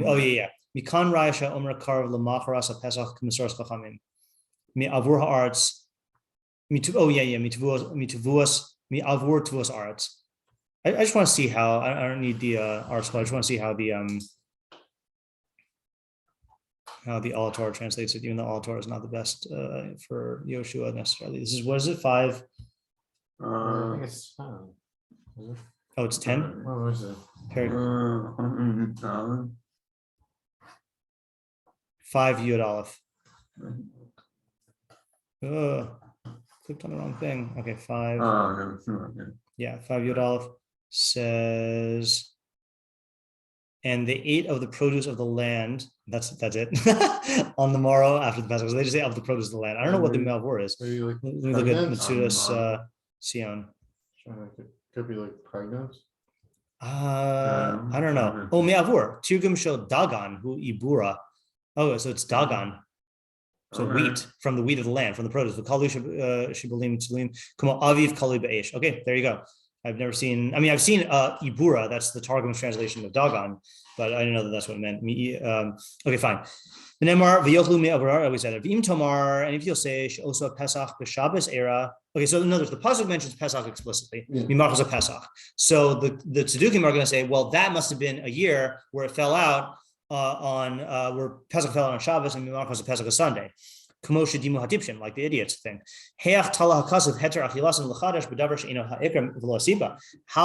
Oh yeah. Mikan Raisha Omer Karv Lamacharas Pesach K'Mesoras Chachamim. Mi Avur Haaretz. Oh yeah. Mi Tavuas. Mi Avur Tavuas Haaretz. I just want to see how. I don't need the article. I just want to see how the Torah translates it. Even though Torah is not the best for Yehושע necessarily. This is, what is it? 5. I think it's 10. Oh, it's 10. What was it? 5 Yud Aleph. Clicked on the wrong thing. Okay, 5. Yeah, 5 Yud Aleph says, and they ate of the produce of the land. That's it. On the morrow after the Pesach. So they just ate of the produce of the land. I don't know what the Melvor is. Maybe like Let me look at Metzudas ציון. Could be like pregnant. I don't know. Oh, me'avur. Tirgum shel dagan hu ibura. Oh, so it's dagan. So wheat, from the wheat of the land, from the produce. Okay, there you go. I've never seen, I've seen ibura, that's the Targum's translation of dagan, but I didn't know that that's what it meant. Okay, fine. We said it. Tomar, and if you'll say also Pesach b'Shabbos era. Okay, so in other words, the pasuk mentions Pesach explicitly. Mimarchos of Pesach. So the Tzedukim are going to say, well, that must have been a year where it fell out where Pesach fell out on Shabbos and Mimarchos of Pesach is Sunday. Like the idiots think. How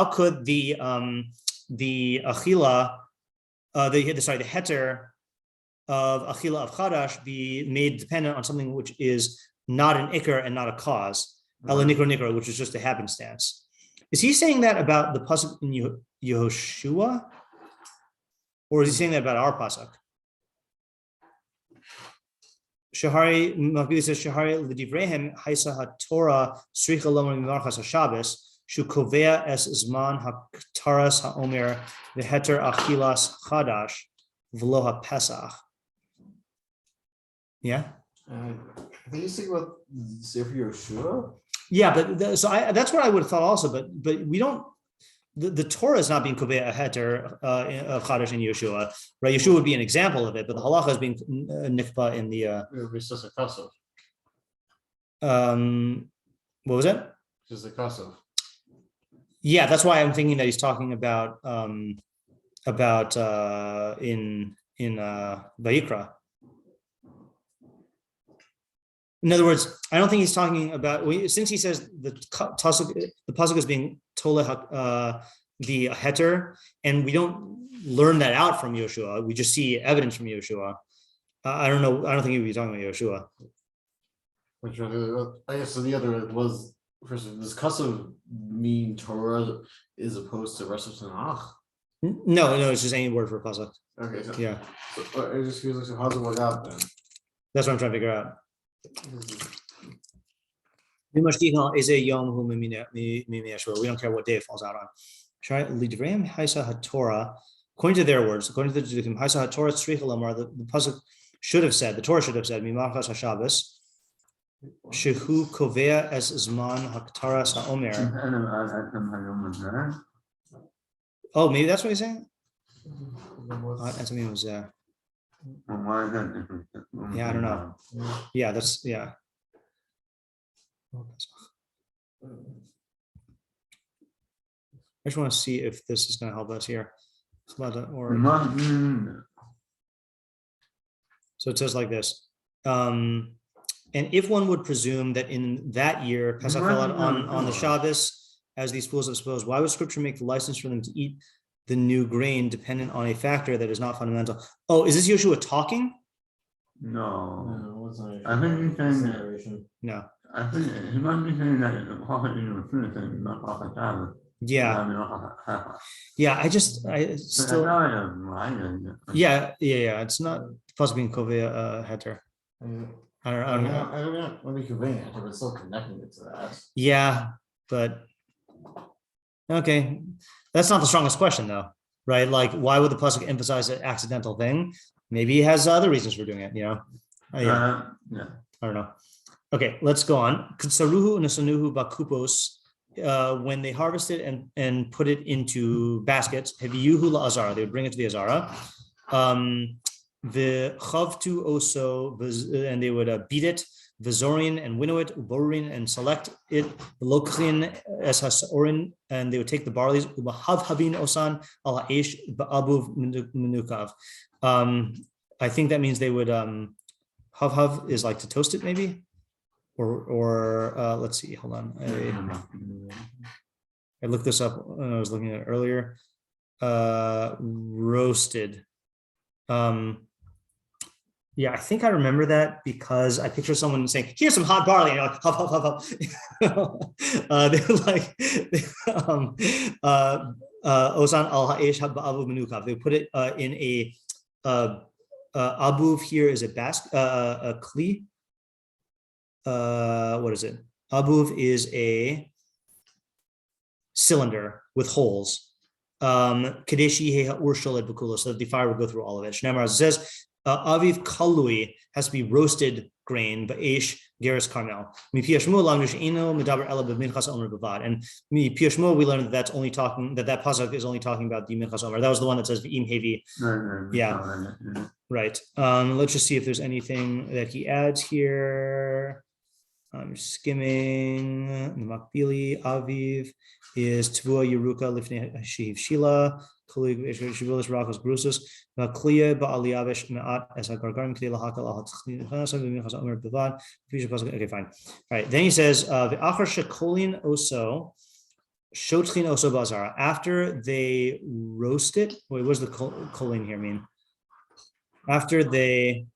could the achila, the heter of achila of chadash be made dependent on something which is not an ikar and not a cause, nikra, which is just a happenstance? Is he saying that about the pasuk in Yehושע, or is he saying that about our pasuk? Shahari Makbili says Shahari L'Divrehem Haisa HaTorah Sricha Lomer Mimarchas HaShabbos Shu Kovea Es Zman HaKtaras HaOmer V'Heter Achilas Chadash V'lo HaPesach. Yeah. I think you think about Sefer Yehושע. Yeah, but that's what I would have thought also. But we don't. The Torah is not being kovea a heter of Chodesh and Yehושע, right? Yehושע would be an example of it, but the halacha is being nikpa in the. It was just a kasov. What was it? Just a kasov. Yeah, that's why I'm thinking that he's talking about in Vayikra. In other words, I don't think he's talking about, since he says the pasuk is being toleh the heter, and we don't learn that out from Yehושע. We just see evidence from Yehושע. I don't know. I don't think he would be talking about Yehושע. Which I guess the other was, first, does kasov mean Torah as opposed to rest of Tanakh? No, it's just any word for pasuk. Okay. So, yeah. So, it just feels like, so how's it work out then? That's what I'm trying to figure out. We don't care what day it falls out on. According to their words, according to the Tzedukim, the pasuk should have said, the Torah should have said, Mimarchas HaShabbos, Shehu Kovea Es Zman HaKtaras HaOmer. Oh, maybe that's what he's saying? Yeah, I don't know. Yeah, that's, yeah. I just want to see if this is going to help us here. So it says like this. And if one would presume that in that year, Pesach fell out on the Shabbos, as these fools have supposed, why would Scripture make the license for them to eat the new grain dependent on a factor that is not fundamental. Oh, is this Yeshua talking? No. No, it's not I think he's saying that. consideration. No. I think he might be saying that the halachos in the food thing, not halachos. Yeah. I still. Yeah. It's not possibly in Kovea heter. I don't know. I don't know. Let me convey it, but it's still connecting it to that. Yeah, but okay, that's not the strongest question though, right? Like, why would the pasuk emphasize an accidental thing? Maybe he has other reasons for doing it. Yeah. I don't know. Okay, let's go on. Kutsaruhu nasanuhu bakupos. When they harvest it and put it into baskets, heviyuhu la'azara, they would bring it to the azara. The chavtu also, and they would beat it, vizorin and winnow it, uborin and select it, lokchin es hasorin, and they would take the barleys, ubahavhavin osan al ha'esh ba'abuv menukav. I think that means they would havhav is like to toast it, maybe, or let's see, hold on, I looked this up when I was looking at it earlier. Roasted. Yeah, I think I remember that because I picture someone saying, "Here's some hot barley," and you're like, "Huff, huff, huff, huff." They were like, "Osan al ha'esh ba'avuv menukav." They put it in a abuv. Here is a basket, a kli. What is it? Abuv is a cylinder with holes. Kadeshi ha'ur sholed b'kulo, so that the fire would go through all of it. Shneimar says. Aviv kalui has to be roasted grain, ba'esh geras carmel. Mi piyashmu lam nishino medaber ela b'minchas omer b'vad. And mi piyashmu, we learned that that's only talking that pasuk is only talking about the minchas omer. That was the one that says v'im hevi. Yeah, right. Let's just see if there's anything that he adds here. I'm skimming. The makbili aviv is tvua yeruka lifnei shiv shila. Berachos brusus, kliya ba'aliyavish me'at as hagargarim k'dei lahakal al hatzchli b'minchas omer b'vad. Okay, fine. All right. Then he says, "V'achar shekolin oso, shotchin oso bazara." After they roast it. Wait, what does the kolin here mean? After they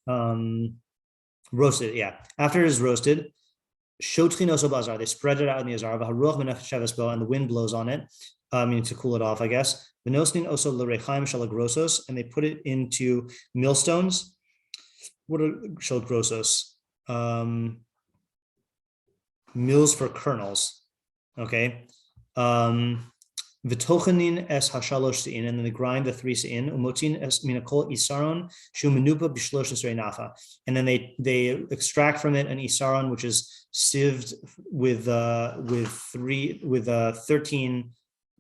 roast it, yeah. After it is roasted, shotchin oso bazara. They spread it out in the azara. V'haruach menachshavas bo, and the wind blows on it. Meaning to cool it off, I guess. V'nosnin also l'rechaim shalagrosos, and they put it into millstones. What are shalagrosos? Mills for kernels. Okay. V'tochanin es hashalosh se'in, and then they grind the 3 se'in. Umotin es minakol isaron shu menupa b'shlosh esrei nafa, and then they extract from it an isaron which is sieved with 13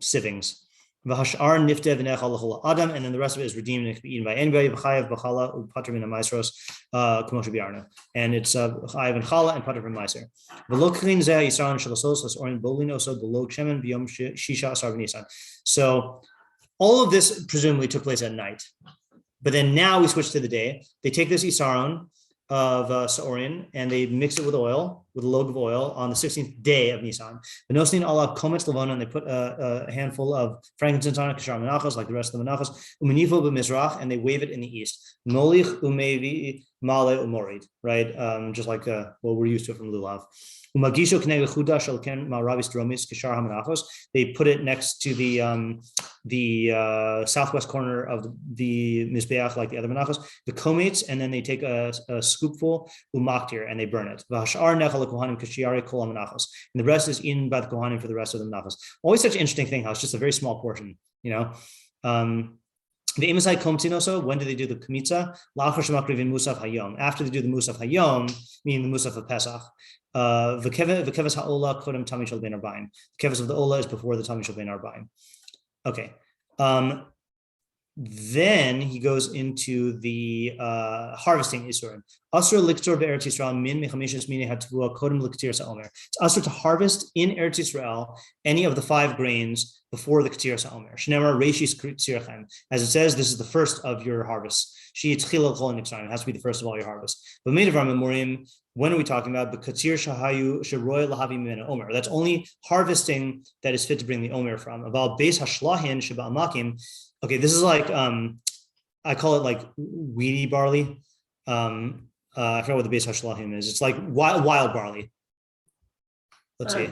sievings. V'hashar nifte v'nechal l'chol adam, and then the rest of it is redeemed and it can be eaten by anybody. V'chayav b'chala u'pater min ha'maisros k'moshe bi'arna, and it's chayav and chala and pater from maiser. V'lokchin zeh yisaron shalasos l'sorin bolin oso b'lo shemen b'yom shisha asar v'nisan. So all of this presumably took place at night, but then now we switch to the day. They take this isaron of saorin and they mix it with oil, with a log of oil on the 16th day of Nisan. The nosnin ala komets levana, and they put a handful of frankincense on it, kashar menachos, like the rest of the menachos, umenifo b'mizrach, and they wave it in the east. Molich umevi male umorid, right? Just like what we're used to from lulav. Umagisho kneg chudash alken ma'ravis dromis kashar hamenachos. They put it next to the southwest corner of the mizbeach, like the other menachos. The komets, and then they take a scoopful umaktir and they burn it. V'hashar nechal kohanim kashiari kol hamenachos, and the rest is eaten by the kohanim for the rest of the menachos. Always such an interesting thing how it's just a very small portion, you know. The Imazai Komtin also, when do they do the Kmitza? Mussaf hayom. After they do the mussaf hayom, meaning the mussaf of Pesach. The kevas ha'ola kodem tamid shel ben arba'im. The kevas of the ola is before the tamid shel ben arba'im. Okay. Then he goes into the harvesting isurim. Asur liktor be'eretz Yisrael min mechamishes mine hatvua kodem liktir sa'omer. It's asur to harvest in Eretz Yisrael any of the 5 grains before the ktir sa'omer. Shneimar reishis ktirchem. As it says, this is the first of your harvest. She tchila kol nitzayim. It has to be the first of all your harvest. But made of our memorim, When are we talking about? B'katzir shahayu sheroy lahavi mimenu Omer. That's only harvesting that is fit to bring the Omer from. About beis hashlahin sheba'amakim. Okay, this is like I call it like weedy barley. I forgot what the beis hashlahim is. It's like wild barley. Let's see.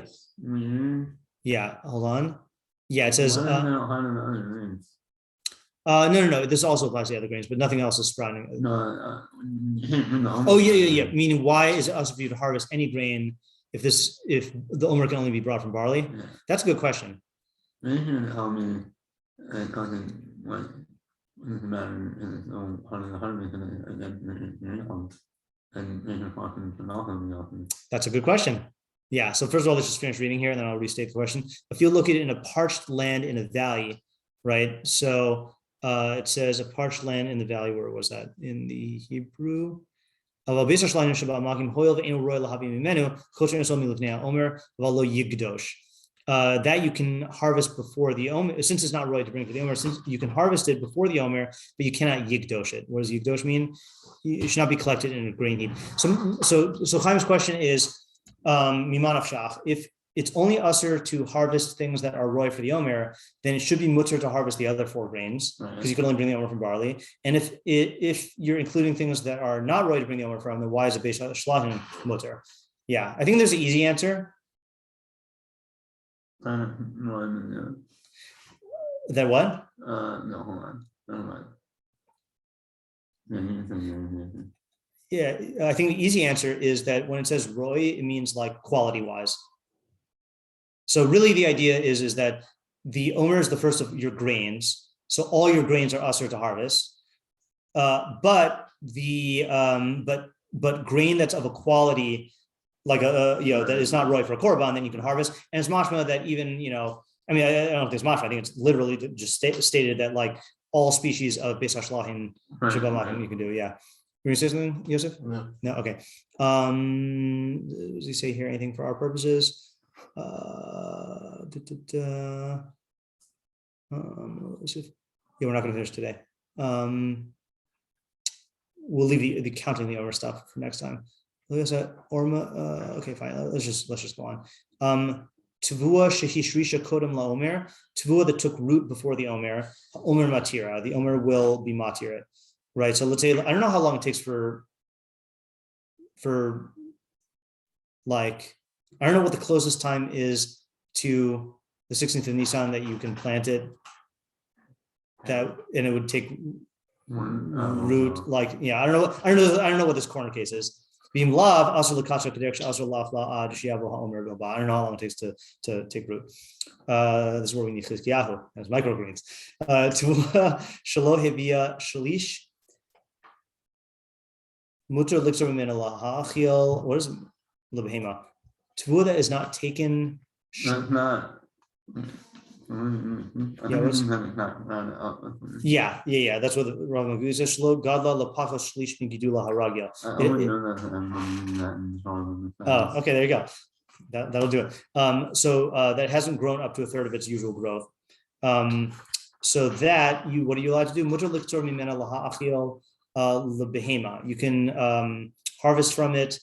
Yeah, hold on. Yeah, it says. No. This also applies to the other grains, but nothing else is sprouting. Oh yeah. Meaning, why is it us for you to harvest any grain if the Omer can only be brought from barley? Yeah. That's a good question. Maybe you can tell me what the matter is That's a good question. Yeah. So first of all, let's just finish reading here, and then I'll restate the question. If you look at it in a parched land in a valley, right? So it says a parched land in the valley. Where was that in the Hebrew? That you can harvest before the Omer, since it's not right to bring to the Omer, since you can harvest it before the Omer, but you cannot yigdosh it. What does yigdosh mean? It should not be collected in a grain heap. So Chaim's question is, mimanav shach, if it's only usher to harvest things that are roy for the Omer, then it should be mutter to harvest the other 4 grains, because you can only bring the Omer from barley. And if you're including things that are not roy to bring the Omer from, then why is it beis hashlahim mutter? Yeah, I think there's an easy answer. That what? No, hold on. Never mind. Yeah, I think the easy answer is that when it says roy, it means like quality wise. So really the idea is that the Omer is the first of your grains. So all your grains are usher to harvest. But grain that's of a quality like that is not roy for a korban, then you can harvest. And it's mashma that even, I don't know if there's mashma, I think it's literally just stated that like all species of beis hashlahim you can do. Yeah. You want to say something, Yosef? No. Okay. Does he say here anything for our purposes? Yeah, we're not going to finish today. We'll leave the counting the Omer stuff for next time. Okay, fine. Let's just go on. Tavua shehishrisha kodem la Omer. Tavua that took root before the Omer. Omer matira. The Omer will be matira. Right. So let's say I don't know how long it takes for like I don't know what the closest time is to the 16th of Nisan that you can plant it. And it would take root. Like I don't know what this corner case is. Being lav also lakacha kadesh also laf la ad shiavo haomer goba. I don't know how long it takes to take root. This is where we need chizkiyahu as microgreens. To shalo hevia shalish mutter lixer min lahachil. What is lebehema? Tvua that is not taken. That's not. Yeah. That's what the Rambam Bekius says. Shlo gadla lapachos shlish min gidula haragil. Oh, okay, there you go. That'll do it. So that hasn't grown up to a third of its usual growth. So that what are you allowed to do? Mutter liktor mimena lahachil lebehema. You can harvest from it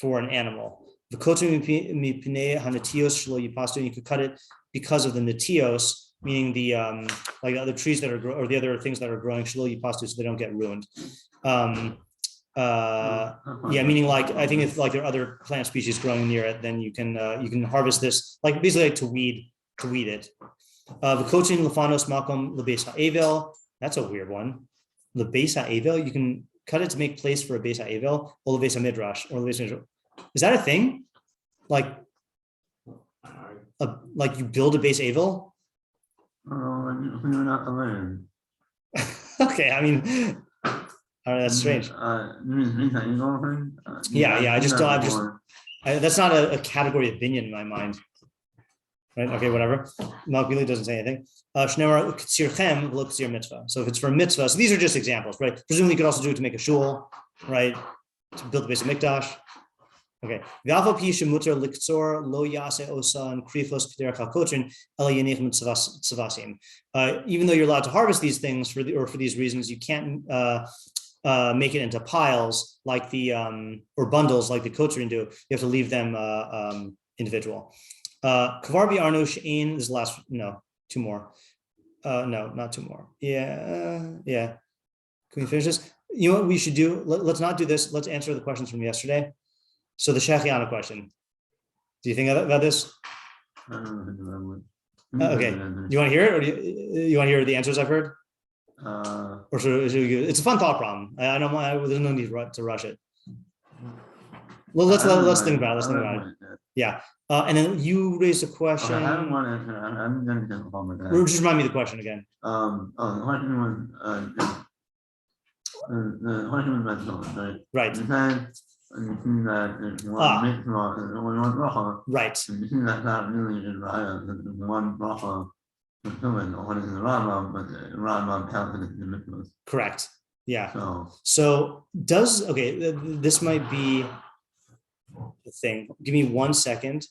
for an animal. The kotu mipnei hanatios shlo yipastu. You could cut it because of the natios, meaning the like the other trees that are or the other things that are growing shlo yipastu, so they don't get ruined. Meaning like I think if like there are other plant species growing near it, then you can harvest this like basically like to weed it. The kotu lefanos makom lebeis ha'evel. That's a weird one. Lebeis ha'evel. You can cut it to make place for a beis ha'evel or lebeis hamidrash or lebeis hamidrash. Is that a thing? Like you build a beis havel? Okay, I mean, that's strange. That's not a category of binyan in my mind. Right? Okay, whatever. Malkili doesn't say anything. So if it's for mitzvah, so these are just examples, right? Presumably you could also do it to make a shul, right? To build the base of mikdash. Okay. Even though you're allowed to harvest these things for these reasons, you can't make it into piles like the or bundles like the kotzrin do, you have to leave them individual. Kavar bi'arnu she'ein, this is the last, no, two more. No, not two more. Yeah. Can we finish this? You know what we should do? Let's not do this. Let's answer the questions from yesterday. So the Shechiana question. Do you think about this? Okay. Do you want to hear it, or do you want to hear the answers I've heard? Or should we, it's a fun thought problem. I don't want. There's no need to rush it. Well, let's think about it. Let's think about it. Yeah. And then you raised a question. Okay, I don't want to answer. I'm going to get a problem with that. Just remind me the question again. The question was the question was about right? Right. You said you see that there's one mitzvah and only one bracha. Right. And you see that's not really in Raya, that there's one bracha fulfillment, or what is the Rambam, but the Rambam counts it as the mitzvahs. Correct. Yeah. So this might be the thing. Give me 1 second.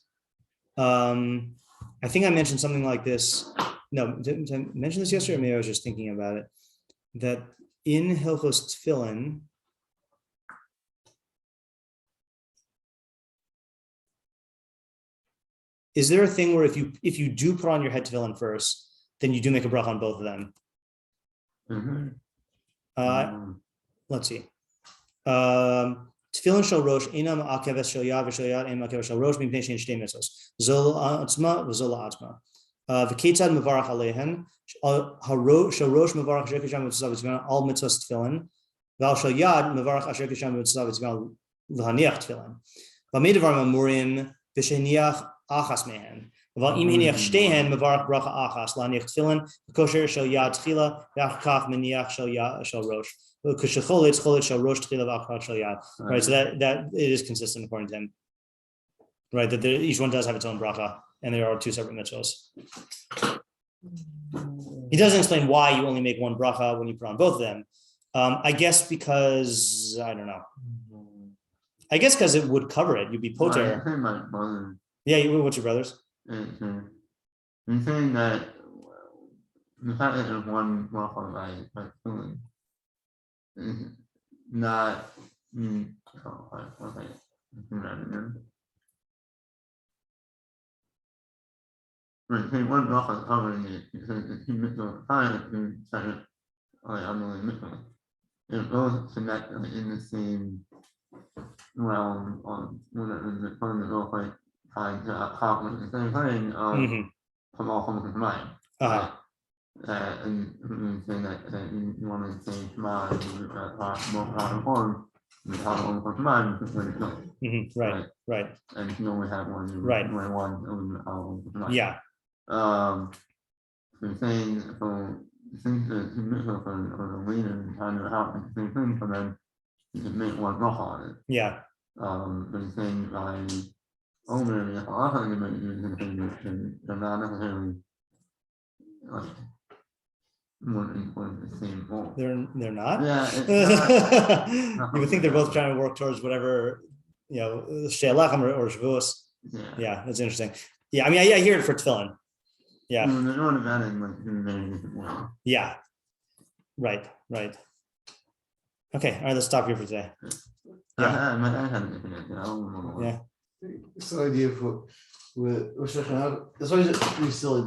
I think I mentioned something like this. No, didn't I mention this yesterday? Or maybe I was just thinking about it. That in Hilchos Tefillin, is there a thing where if you do put on your head tefillin first, then you do make a bracha on both of them? Let's see. Tefillin shel rosh enam akeves shel yad v'shel yad em akeves shel rosh mipnei shein shtei mitzvos zol atzma v'zol atzma v'ketzad mevarach aleihen shel rosh mevarach asher kisham mitzvah v'tzman al mitzvos tefillin v'al shel yad mevarach asher kisham mitzvah v'tzman l'haniach tefillin v'mei devar mamurim v'sheniach achas mehen v'al im heniach shteihen mevarach bracha achas l'haniach tefillin v'kosher shel yad tchila v'achkaf meniach shel yad shel rosh. Right, so that it is consistent according to him, right? That each one does have its own bracha, and there are two separate mitzvahs. He doesn't explain why you only make one bracha when you put on both of them. I guess because I don't know. I guess because it would cover it. You'd be poter. Yeah, what's your brother's? You're saying that the fact that there's one bracha by filling. Not okay. Right, say one bracha is covering it because it's mitzvah time second I'm only mitzvah. It both connect in the same realm on when the fun is both like trying to accomplish the same thing from all comes to mind. And saying that you want to say Shema more form, we have only for Shema, Right. And you only have one, right. Only one, yeah. So saying so since the mitzvah or the leader trying to help the same thing for them, you can make one bracha on it. Yeah. But he's saying by Omer, the halachos they're not necessarily like the same goal. They're not. Yeah, you would think they're both trying to work towards whatever, she'alachem or shavuos. Yeah, that's interesting. Yeah, I mean, I hear it for tefillin. Yeah. They're not about it in many different ways. Yeah. Right. Okay. All right. Let's stop here for today. Yeah. I had a different idea. This idea of what it's always pretty silly.